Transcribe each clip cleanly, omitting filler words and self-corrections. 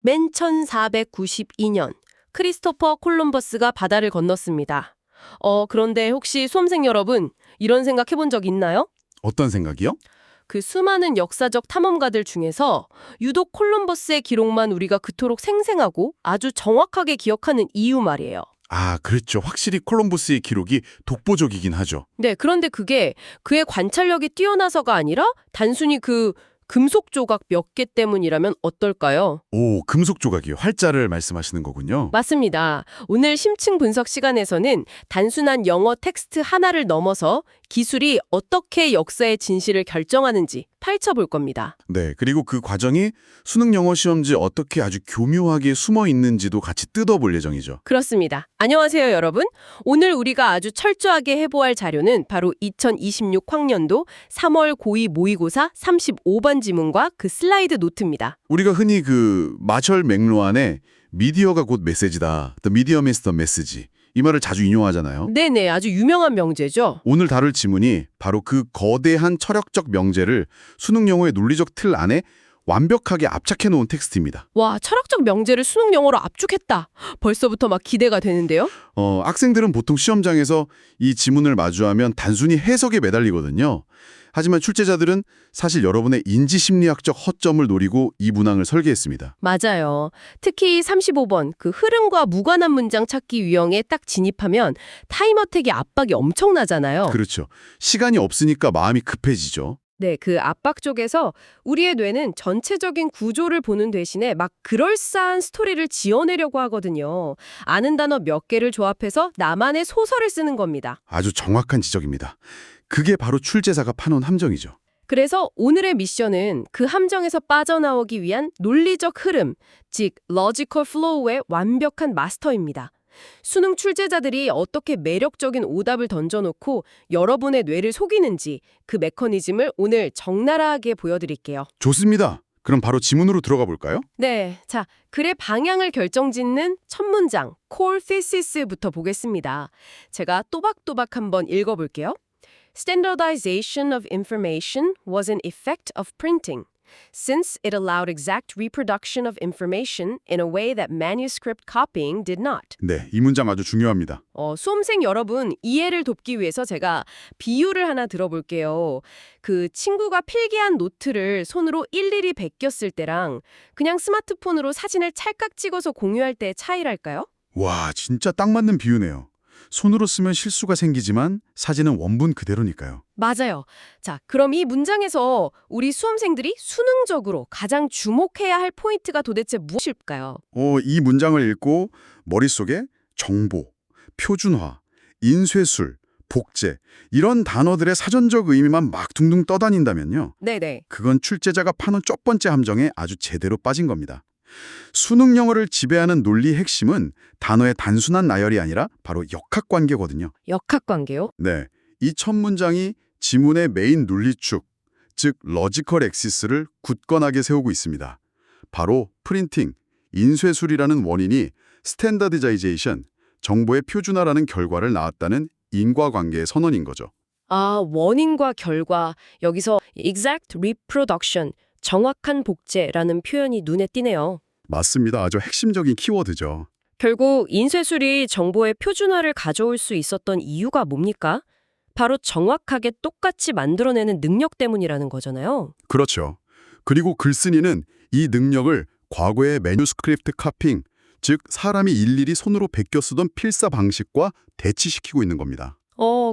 맨 1492년 크리스토퍼 콜럼버스가 바다를 건넜습니다. 그런데 혹시 수험생 여러분, 이런 생각 해본 적 있나요? 어떤 생각이요? 그 수많은 역사적 탐험가들 중에서 유독 콜럼버스의 기록만 우리가 그토록 생생하고 아주 정확하게 기억하는 이유 말이에요. 아, 그렇죠. 확실히 콜럼버스의 기록이 독보적이긴 하죠. 네, 그런데 그게 그의 관찰력이 뛰어나서가 아니라 단순히 그 금속 조각 몇 개 때문이라면 어떨까요? 오, 금속 조각이요. 활자를 말씀하시는 거군요. 맞습니다. 오늘 심층 분석 시간에서는 단순한 영어 텍스트 하나를 넘어서 기술이 어떻게 역사의 진실을 결정하는지 파헤쳐 볼 겁니다. 네, 그리고 그 과정이 수능 영어 시험지에 어떻게 아주 교묘하게 숨어 있는지도 같이 뜯어볼 예정이죠. 그렇습니다. 안녕하세요, 여러분. 오늘 우리가 아주 철저하게 해보아할 자료는 바로 2026 학년도 3월 고2 모의고사 35번 지문과 그 슬라이드 노트입니다. 우리가 흔히 그 마셜 맥루한의 미디어가 곧 메시지다. The medium is the message. 이 말을 자주 인용하잖아요. 네네, 아주 유명한 명제죠. 오늘 다룰 지문이 바로 그 거대한 철학적 명제를 수능 영어의 논리적 틀 안에 완벽하게 압착해 놓은 텍스트입니다. 와, 철학적 명제를 수능 영어로 압축했다. 벌써부터 막 기대가 되는데요. 학생들은 보통 시험장에서 이 지문을 마주하면 단순히 해석에 매달리거든요. 하지만 출제자들은 사실 여러분의 인지심리학적 허점을 노리고 이 문항을 설계했습니다. 맞아요. 특히 35번 그 흐름과 무관한 문장 찾기 유형에 딱 진입하면 타임어택의 압박이 엄청나잖아요. 그렇죠. 시간이 없으니까 마음이 급해지죠. 네, 그 압박 쪽에서 우리의 뇌는 전체적인 구조를 보는 대신에 막 그럴싸한 스토리를 지어내려고 하거든요. 아는 단어 몇 개를 조합해서 나만의 소설을 쓰는 겁니다. 아주 정확한 지적입니다. 그게 바로 출제자가 파놓은 함정이죠. 그래서 오늘의 미션은 그 함정에서 빠져나오기 위한 논리적 흐름, 즉 logical flow의 완벽한 마스터입니다. 수능 출제자들이 어떻게 매력적인 오답을 던져놓고 여러분의 뇌를 속이는지 그 메커니즘을 오늘 적나라하게 보여드릴게요. 좋습니다. 그럼 바로 지문으로 들어가 볼까요? 네, 자, 글의 방향을 결정짓는 첫 문장, core thesis부터 보겠습니다. 제가 또박또박 한번 읽어볼게요. Standardization of information was an effect of printing, since it allowed exact reproduction of information in a way that manuscript copying did not. 네, 이 문장 아주 중요합니다. 수험생 여러분, 이해를 돕기 위해서 제가 비유를 하나 들어볼게요. 그 친구가 필기한 노트를 손으로 일일이 베꼈을 때랑 그냥 스마트폰으로 사진을 찰칵 찍어서 공유할 때의 차이랄까요? 와, 진짜 딱 맞는 비유네요. 손으로 쓰면 실수가 생기지만 사진은 원본 그대로니까요. 맞아요. 자, 그럼 이 문장에서 우리 수험생들이 수능적으로 가장 주목해야 할 포인트가 도대체 무엇일까요? 이 문장을 읽고 머릿속에 정보, 표준화, 인쇄술, 복제 이런 단어들의 사전적 의미만 막 둥둥 떠다닌다면요. 네네. 그건 출제자가 파는 첫 번째 함정에 아주 제대로 빠진 겁니다. 수능 영어를 지배하는 논리의 핵심은 단어의 단순한 나열이 아니라 바로 역학관계거든요. 역학관계요? 네, 이 첫 문장이 지문의 메인 논리축, 즉 러지컬 엑시스를 굳건하게 세우고 있습니다. 바로 프린팅, 인쇄술이라는 원인이 스탠다드자이제이션, 정보의 표준화라는 결과를 낳았다는 인과관계의 선언인 거죠. 아, 원인과 결과, 여기서 exact reproduction, 정확한 복제라는 표현이 눈에 띄네요. 맞습니다. 아주 핵심적인 키워드죠. 결국 인쇄술이 정보의 표준화를 가져올 수 있었던 이유가 뭡니까? 바로 정확하게 똑같이 만들어내는 능력 때문이라는 거잖아요. 그렇죠. 그리고 글쓴이는 이 능력을 과거의 매뉴스크립트 카핑, 즉 사람이 일일이 손으로 베껴 쓰던 필사 방식과 대치시키고 있는 겁니다.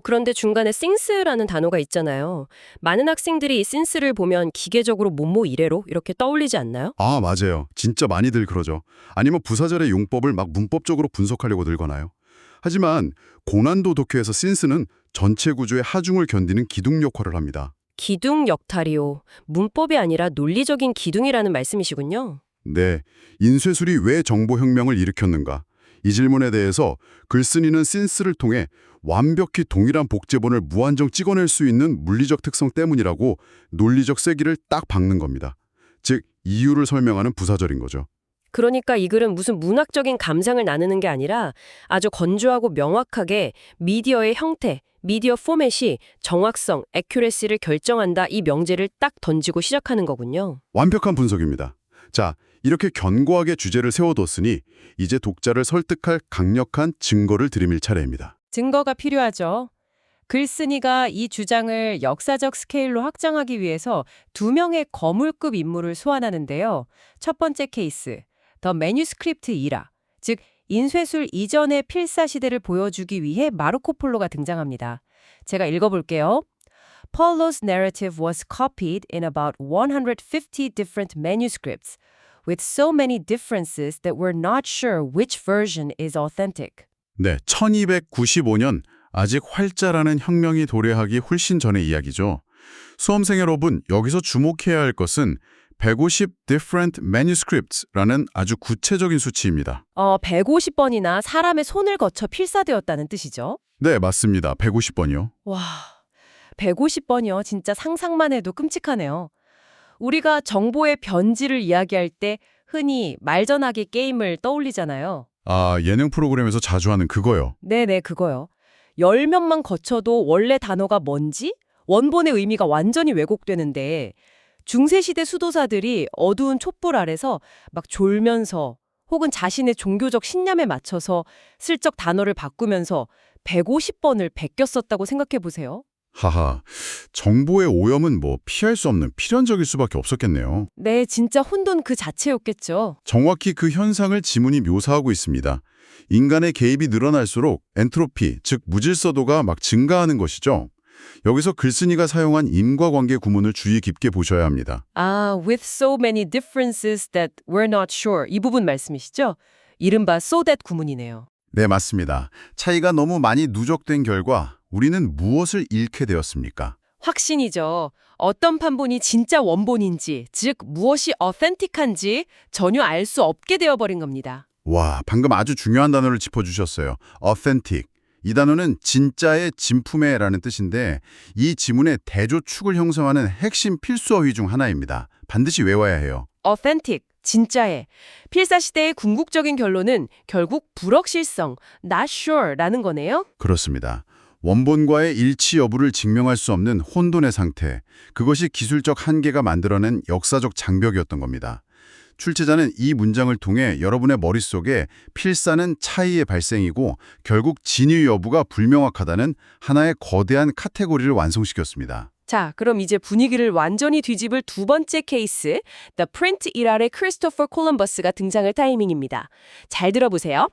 그런데 중간에 since라는 단어가 있잖아요. 많은 학생들이 이 since를 보면 기계적으로 뭐뭐 이래로 이렇게 떠올리지 않나요? 아, 맞아요. 진짜 많이들 그러죠. 아니면 부사절의 용법을 막 문법적으로 분석하려고 들거나요. 하지만 고난도 독해에서 since는 전체 구조의 하중을 견디는 기둥 역할을 합니다. 기둥 역할이요. 문법이 아니라 논리적인 기둥이라는 말씀이시군요. 네, 인쇄술이 왜 정보혁명을 일으켰는가? 이 질문에 대해서 글쓴이는 since를 통해 완벽히 동일한 복제본을 무한정 찍어낼 수 있는 물리적 특성 때문이라고 논리적 쐐기를 딱 박는 겁니다. 즉, 이유를 설명하는 부사절인 거죠. 그러니까 이 글은 무슨 문학적인 감상을 나누는 게 아니라 아주 건조하고 명확하게 미디어의 형태, 미디어 포맷이 정확성, 애큐레시를 결정한다 이 명제를 딱 던지고 시작하는 거군요. 완벽한 분석입니다. 자, 이렇게 견고하게 주제를 세워뒀으니 이제 독자를 설득할 강력한 증거를 들이밀 차례입니다. 증거가 필요하죠. 글쓴이가 이 주장을 역사적 스케일로 확장하기 위해서 두 명의 거물급 인물을 소환하는데요. 첫 번째 케이스, 더 매뉴스크립트 이라, 즉 인쇄술 이전의 필사시대를 보여주기 위해 마르코 폴로가 등장합니다. 제가 읽어볼게요. Polo's narrative was copied in about 150 different manuscripts, with so many differences that we're not sure which version is authentic. 네, 1295년 아직 활자라는 혁명이 도래하기 훨씬 전의 이야기죠. 수험생 여러분, 여기서 주목해야 할 것은 150 different manuscripts라는 아주 구체적인 수치입니다. 150번이나 사람의 손을 거쳐 필사되었다는 뜻이죠. 네, 맞습니다. 150번이요. 와, 150번이요. 진짜 상상만 해도 끔찍하네요. 우리가 정보의 변질을 이야기할 때 흔히 말전하기 게임을 떠올리잖아요. 아, 예능 프로그램에서 자주 하는 그거요. 네네, 그거요. 열몇만 거쳐도 원래 단어가 뭔지 원본의 의미가 완전히 왜곡되는데 중세시대 수도사들이 어두운 촛불 아래서 막 졸면서 혹은 자신의 종교적 신념에 맞춰서 슬쩍 단어를 바꾸면서 150번을 베꼈었다고 생각해 보세요. 하하, 정보의 오염은 뭐 피할 수 없는 필연적일 수밖에 없었겠네요. 네, 진짜 혼돈 그 자체였겠죠. 정확히 그 현상을 지문이 묘사하고 있습니다. 인간의 개입이 늘어날수록 엔트로피, 즉 무질서도가 막 증가하는 것이죠. 여기서 글쓴이가 사용한 인과관계 구문을 주의 깊게 보셔야 합니다. with so many differences that we're not sure. 이 부분 말씀이시죠? 이른바 so that 구문이네요. 네, 맞습니다. 차이가 너무 많이 누적된 결과 우리는 무엇을 잃게 되었습니까? 확신이죠. 어떤 판본이 진짜 원본인지, 즉 무엇이 어센틱한지 전혀 알 수 없게 되어버린 겁니다. 와, 방금 아주 중요한 단어를 짚어주셨어요. authentic. 이 단어는 진짜의 진품에라는 뜻인데 이 지문의 대조축을 형성하는 핵심 필수 어휘 중 하나입니다. 반드시 외워야 해요. authentic, 진짜의. 필사시대의 궁극적인 결론은 결국 불확실성, not sure라는 거네요. 그렇습니다. 원본과의 일치 여부를 증명할 수 없는 혼돈의 상태, 그것이 기술적 한계가 만들어낸 역사적 장벽이었던 겁니다. 출제자는 이 문장을 통해 여러분의 머릿속에 필사는 차이의 발생이고 결국 진위 여부가 불명확하다는 하나의 거대한 카테고리를 완성시켰습니다. 자, 그럼 이제 분위기를 완전히 뒤집을 두 번째 케이스, The Print 이랄의 크리스토퍼 콜럼버스가 등장할 타이밍입니다. 잘 들어보세요.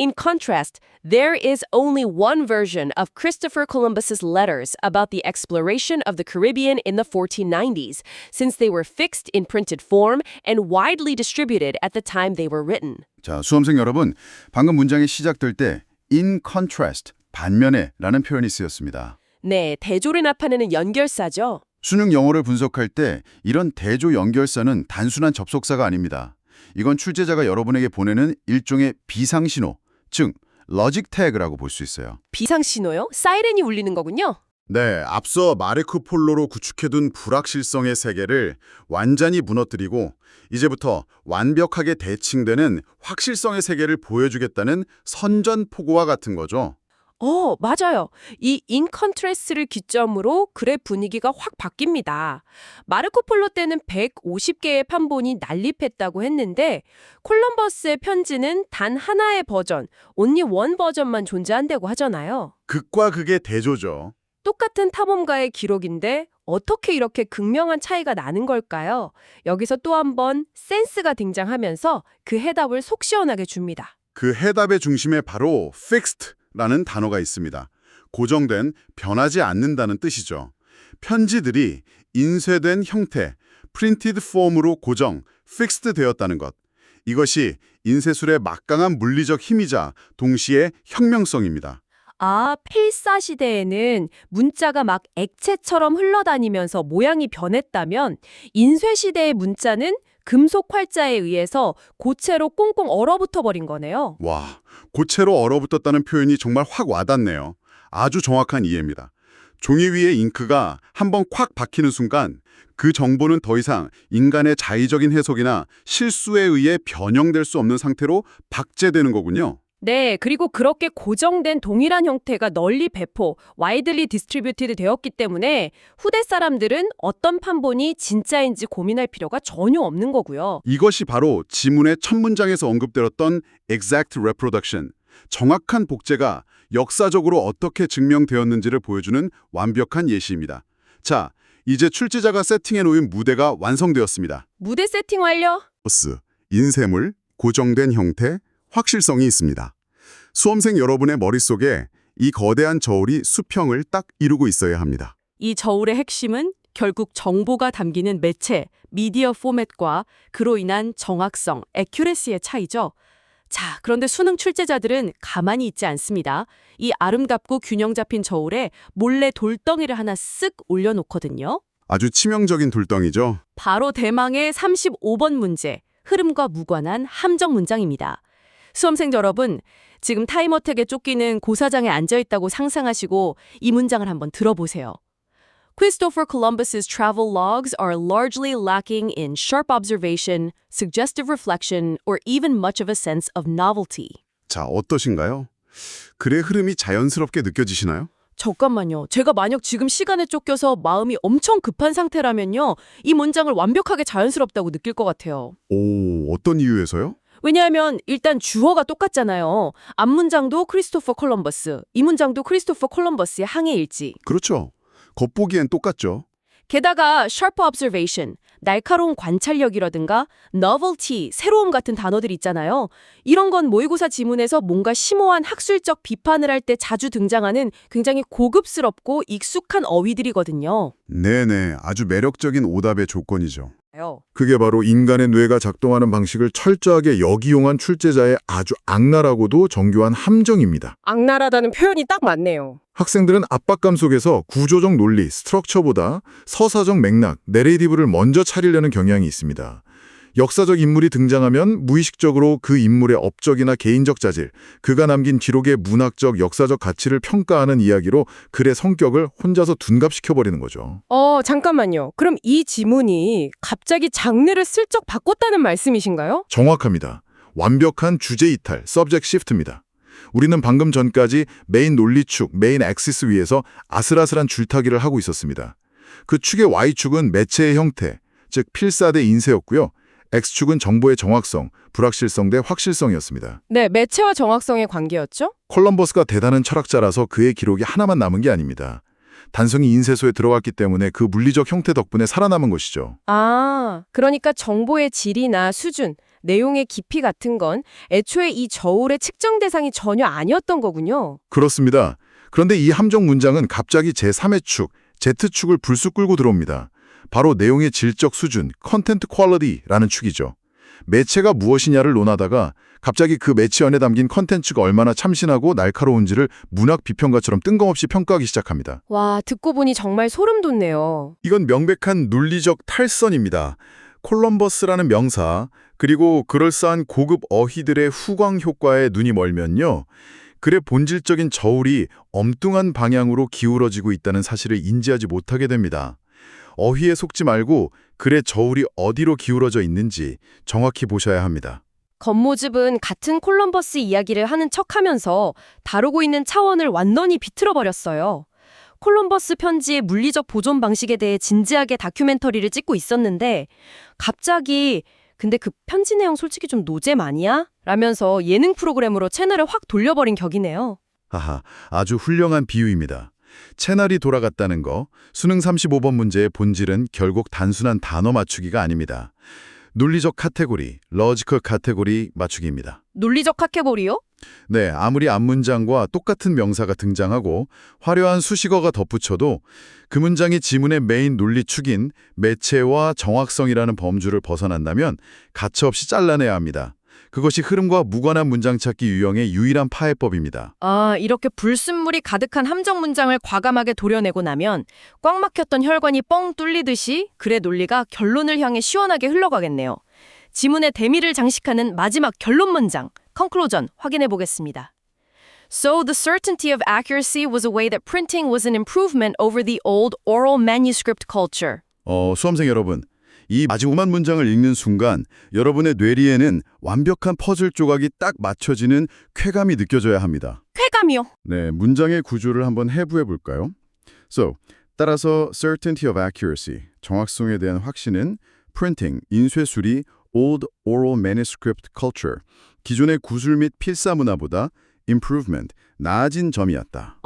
In contrast, there is only one version of Christopher Columbus's letters about the exploration of the Caribbean in the 1490s, since they were fixed in printed form and widely distributed at the time they were written. 자, 수험생 여러분, 방금 문장이 시작될 때 in contrast, 반면에 라는 표현이 쓰였습니다. 네, 대조를 나타내는 연결사죠. 수능 영어를 분석할 때 이런 대조 연결사는 단순한 접속사가 아닙니다. 이건 출제자가 여러분에게 보내는 일종의 비상신호, 즉 로직 태그라고 볼 수 있어요. 비상신호요? 사이렌이 울리는 거군요. 네, 앞서 마르코 폴로로 구축해둔 불확실성의 세계를 완전히 무너뜨리고 이제부터 완벽하게 대칭되는 확실성의 세계를 보여주겠다는 선전포고와 같은 거죠. 맞아요. 이 인컨트레스를 기점으로 글의 분위기가 확 바뀝니다. 마르코 폴로 때는 150개의 판본이 난립했다고 했는데 콜럼버스의 편지는 단 하나의 버전, only one 버전만 존재한다고 하잖아요. 극과 극의 대조죠. 똑같은 탐험가의 기록인데 어떻게 이렇게 극명한 차이가 나는 걸까요? 여기서 또 한 번 센스가 등장하면서 그 해답을 속 시원하게 줍니다. 그 해답의 중심에 바로 fixed 라는 단어가 있습니다. 고정된, 변하지 않는다는 뜻이죠. 편지들이 인쇄된 형태, printed form으로 고정, fixed 되었다는 것. 이것이 인쇄술의 막강한 물리적 힘이자 동시에 혁명성입니다. 필사시대에는 문자가 막 액체처럼 흘러다니면서 모양이 변했다면 인쇄시대의 문자는 금속 활자에 의해서 고체로 꽁꽁 얼어붙어 버린 거네요. 와, 고체로 얼어붙었다는 표현이 정말 확 와닿네요. 아주 정확한 이해입니다. 종이 위에 잉크가 한번 콱 박히는 순간 그 정보는 더 이상 인간의 자의적인 해석이나 실수에 의해 변형될 수 없는 상태로 박제되는 거군요. 네, 그리고 그렇게 고정된 동일한 형태가 널리 배포, widely distributed 되었기 때문에 후대 사람들은 어떤 판본이 진짜인지 고민할 필요가 전혀 없는 거고요. 이것이 바로 지문의 첫 문장에서 언급되었던 exact reproduction, 정확한 복제가 역사적으로 어떻게 증명되었는지를 보여주는 완벽한 예시입니다. 자, 이제 출제자가 세팅해 놓은 무대가 완성되었습니다. 무대 세팅 완료! 보스, 인쇄물, 고정된 형태, 확실성이 있습니다. 수험생 여러분의 머릿속에 이 거대한 저울이 수평을 딱 이루고 있어야 합니다. 이 저울의 핵심은 결국 정보가 담기는 매체, 미디어 포맷과 그로 인한 정확성, accuracy의 차이죠. 자, 그런데 수능 출제자들은 가만히 있지 않습니다. 이 아름답고 균형 잡힌 저울에 몰래 돌덩이를 하나 쓱 올려놓거든요. 아주 치명적인 돌덩이죠. 바로 대망의 35번 문제, 흐름과 무관한 함정 문장입니다. 수험생 여러분, 지금 타임어택에 쫓기는 고사장에 앉아있다고 상상하시고 이 문장을 한번 들어보세요. Christopher Columbus's travel logs are largely lacking in sharp observation, suggestive reflection, or even much of a sense of novelty. 자, 어떠신가요? 글의 흐름이 자연스럽게 느껴지시나요? 잠깐만요. 제가 만약 지금 시간에 쫓겨서 마음이 엄청 급한 상태라면요. 이 문장을 완벽하게 자연스럽다고 느낄 것 같아요. 오, 어떤 이유에서요? 왜냐하면 일단 주어가 똑같잖아요. 앞문장도 크리스토퍼 콜럼버스, 이 문장도 크리스토퍼 콜럼버스의 항해 일지. 그렇죠. 겉보기엔 똑같죠. 게다가 sharp observation, 날카로운 관찰력이라든가 novelty, 새로움 같은 단어들 있잖아요. 이런 건 모의고사 지문에서 뭔가 심오한 학술적 비판을 할 때 자주 등장하는 굉장히 고급스럽고 익숙한 어휘들이거든요. 네네, 아주 매력적인 오답의 조건이죠. 그게 바로 인간의 뇌가 작동하는 방식을 철저하게 역이용한 출제자의 아주 악랄하고도 정교한 함정입니다. 악랄하다는 표현이 딱 맞네요. 학생들은 압박감 속에서 구조적 논리, 스트럭처보다 서사적 맥락, 내레이티브를 먼저 차리려는 경향이 있습니다. 역사적 인물이 등장하면 무의식적으로 그 인물의 업적이나 개인적 자질, 그가 남긴 기록의 문학적, 역사적 가치를 평가하는 이야기로 글의 성격을 혼자서 둔갑시켜버리는 거죠. 잠깐만요. 그럼 이 지문이 갑자기 장르를 슬쩍 바꿨다는 말씀이신가요? 정확합니다. 완벽한 주제 이탈, subject shift입니다. 우리는 방금 전까지 메인 논리축, 메인 엑시스 위에서 아슬아슬한 줄타기를 하고 있었습니다. 그 축의 Y축은 매체의 형태, 즉 필사 대 인쇄였고요. X축은 정보의 정확성, 불확실성 대 확실성이었습니다. 네, 매체와 정확성의 관계였죠? 콜럼버스가 대단한 철학자라서 그의 기록이 하나만 남은 게 아닙니다. 단성이 인쇄소에 들어갔기 때문에 그 물리적 형태 덕분에 살아남은 것이죠. 아, 그러니까 정보의 질이나 수준, 내용의 깊이 같은 건 애초에 이 저울의 측정 대상이 전혀 아니었던 거군요. 그렇습니다. 그런데 이 함정 문장은 갑자기 제3의 축, Z축을 불쑥 끌고 들어옵니다. 바로 내용의 질적 수준, 컨텐트 퀄리티라는 축이죠. 매체가 무엇이냐를 논하다가 갑자기 그 매체 안에 담긴 컨텐츠가 얼마나 참신하고 날카로운지를 문학 비평가처럼 뜬금없이 평가하기 시작합니다. 와, 듣고 보니 정말 소름 돋네요. 이건 명백한 논리적 탈선입니다. 콜럼버스라는 명사, 그리고 그럴싸한 고급 어휘들의 후광 효과에 눈이 멀면요. 글의 본질적인 저울이 엉뚱한 방향으로 기울어지고 있다는 사실을 인지하지 못하게 됩니다. 어휘에 속지 말고 글의 저울이 어디로 기울어져 있는지 정확히 보셔야 합니다. 겉모습은 같은 콜럼버스 이야기를 하는 척하면서 다루고 있는 차원을 완전히 비틀어버렸어요. 콜럼버스 편지의 물리적 보존 방식에 대해 진지하게 다큐멘터리를 찍고 있었는데 갑자기 근데 그 편지 내용 솔직히 좀 노잼 아니야? 라면서 예능 프로그램으로 채널을 확 돌려버린 격이네요. 하하, 아주 훌륭한 비유입니다. 채널이 돌아갔다는 거, 수능 35번 문제의 본질은 결국 단순한 단어 맞추기가 아닙니다. 논리적 카테고리, logical 카테고리 맞추기입니다. 논리적 카테고리요? 네, 아무리 앞문장과 똑같은 명사가 등장하고 화려한 수식어가 덧붙여도 그 문장이 지문의 메인 논리축인 매체와 정확성이라는 범주를 벗어난다면 가차없이 잘라내야 합니다. 그것이 흐름과 무관한 문장 찾기 유형의 유일한 파해법입니다. 아, 이렇게 불순물이 가득한 함정 문장을 과감하게 도려내고 나면 꽉 막혔던 혈관이 뻥 뚫리듯이 글의 논리가 결론을 향해 시원하게 흘러가겠네요. 지문의 대미를 장식하는 마지막 결론 문장, conclusion 확인해 보겠습니다. So the certainty of accuracy was a way that printing was an improvement over the old oral manuscript culture. 수험생 여러분, 이 마지막만 문장을 읽는 순간 여러분의 뇌리에는 완벽한 퍼즐 조각이 딱 맞춰지는 쾌감이 느껴져야 합니다. 쾌감이요. 네, 문장의 구조를 한번 해부해 볼까요? 따라서 certainty of accuracy, 정확성에 대한 확신은 printing, 인쇄술이 old oral manuscript culture, 기존의 구술 및 필사 문화보다 improvement, 나아진 점이었다.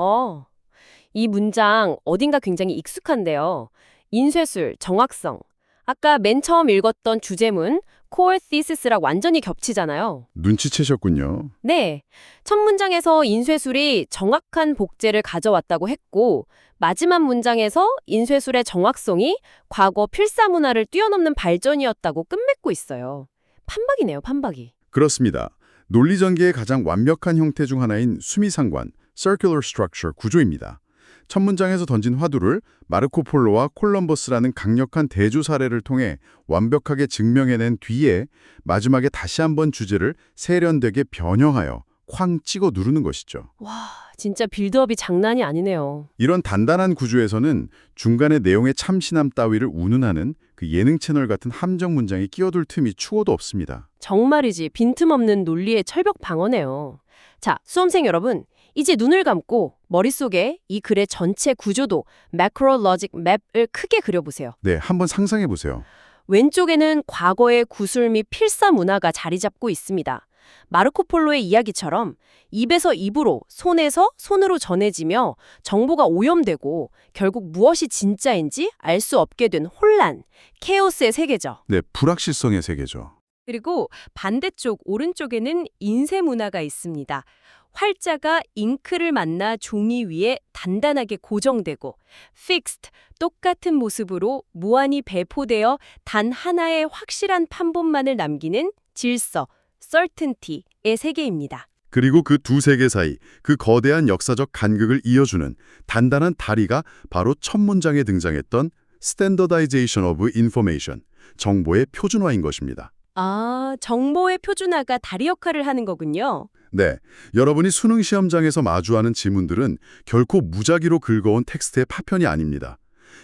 이 문장 어딘가 굉장히 익숙한데요. 인쇄술, 정확성. 아까 맨 처음 읽었던 주제문, core thesis랑 완전히 겹치잖아요. 눈치채셨군요. 네. 첫 문장에서 인쇄술이 정확한 복제를 가져왔다고 했고, 마지막 문장에서 인쇄술의 정확성이 과거 필사 문화를 뛰어넘는 발전이었다고 끝맺고 있어요. 판박이네요, 판박이. 그렇습니다. 논리전개의 가장 완벽한 형태 중 하나인 수미상관, circular structure 구조입니다. 첫 문장에서 던진 화두를 마르코 폴로와 콜럼버스라는 강력한 대조 사례를 통해 완벽하게 증명해낸 뒤에 마지막에 다시 한번 주제를 세련되게 변형하여 쾅 찍어 누르는 것이죠. 와, 진짜 빌드업이 장난이 아니네요. 이런 단단한 구조에서는 중간에 내용의 참신함 따위를 운운하는 그 예능 채널 같은 함정 문장이 끼어들 틈이 추호도 없습니다. 정말이지 빈틈없는 논리의 철벽 방어네요. 자, 수험생 여러분, 이제 눈을 감고 머릿속에 이 글의 전체 구조도 매크로 로직 맵을 크게 그려보세요. 네, 한번 상상해 보세요. 왼쪽에는 과거의 구술 및 필사 문화가 자리 잡고 있습니다. 마르코 폴로의 이야기처럼 입에서 입으로, 손에서 손으로 전해지며 정보가 오염되고 결국 무엇이 진짜인지 알 수 없게 된 혼란, 케오스의 세계죠. 네, 불확실성의 세계죠. 그리고 반대쪽 오른쪽에는 인쇄 문화가 있습니다. 활자가 잉크를 만나 종이 위에 단단하게 고정되고 fixed, 똑같은 모습으로 무한히 배포되어 단 하나의 확실한 판본만을 남기는 질서, certainty의 세계입니다. 그리고 그 두 세계 사이 그 거대한 역사적 간극을 이어주는 단단한 다리가 바로 첫 문장에 등장했던 standardization of information, 정보의 표준화인 것입니다. 아, 정보의 표준화가 다리 역할을 하는 거군요. 네, 여러분이 수능 시험장에서 마주하는 지문들은 결코 무작위로 긁어온 텍스트의 파편이 아닙니다.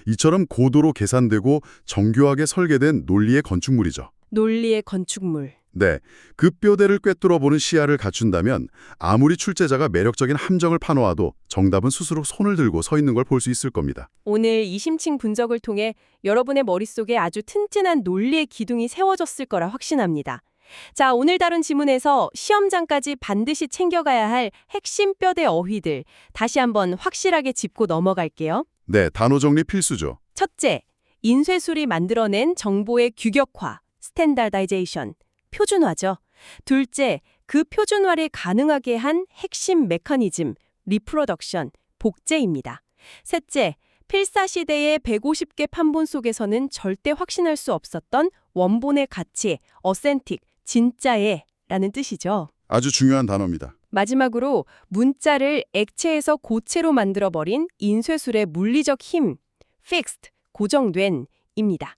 이처럼 고도로 계산되고 정교하게 설계된 논리의 건축물이죠. 논리의 건축물. 네, 그 뼈대를 꿰뚫어보는 시야를 갖춘다면 아무리 출제자가 매력적인 함정을 파놓아도 정답은 스스로 손을 들고 서 있는 걸 볼 수 있을 겁니다. 오늘 이심층 분석을 통해 여러분의 머릿속에 아주 튼튼한 논리의 기둥이 세워졌을 거라 확신합니다. 자, 오늘 다룬 지문에서 시험장까지 반드시 챙겨가야 할 핵심 뼈대 어휘들 다시 한번 확실하게 짚고 넘어갈게요. 네, 단어 정리 필수죠. 첫째, 인쇄술이 만들어낸 정보의 규격화, 스탠다다이제이션, 표준화죠. 둘째, 그 표준화를 가능하게 한 핵심 메커니즘, 리프로덕션, 복제입니다. 셋째, 필사시대의 150개 판본 속에서는 절대 확신할 수 없었던 원본의 가치, 어센틱, 진짜의 라는 뜻이죠. 아주 중요한 단어입니다. 마지막으로 문자를 액체에서 고체로 만들어버린 인쇄술의 물리적 힘, fixed, 고정된 입니다.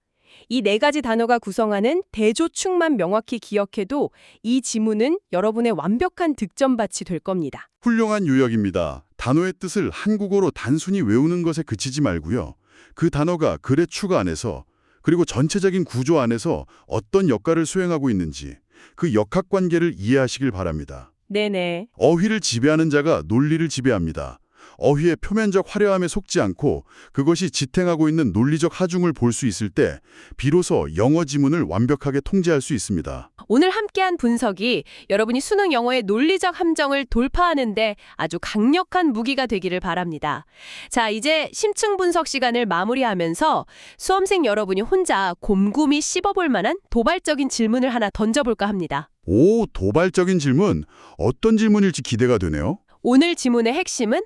이 네 가지 단어가 구성하는 대조축만 명확히 기억해도 이 지문은 여러분의 완벽한 득점밭이 될 겁니다. 훌륭한 요약입니다. 단어의 뜻을 한국어로 단순히 외우는 것에 그치지 말고요. 그 단어가 글의 축 안에서 그리고 전체적인 구조 안에서 어떤 역할을 수행하고 있는지 그 역학관계를 이해하시길 바랍니다. 네네. 어휘를 지배하는 자가 논리를 지배합니다. 어휘의 표면적 화려함에 속지 않고 그것이 지탱하고 있는 논리적 하중을 볼 수 있을 때 비로소 영어 지문을 완벽하게 통제할 수 있습니다. 오늘 함께한 분석이 여러분이 수능 영어의 논리적 함정을 돌파하는데 아주 강력한 무기가 되기를 바랍니다. 자, 이제 심층 분석 시간을 마무리하면서 수험생 여러분이 혼자 곰곰이 씹어볼 만한 도발적인 질문을 하나 던져볼까 합니다. 오, 도발적인 질문. 어떤 질문일지 기대가 되네요. 오늘 지문의 핵심은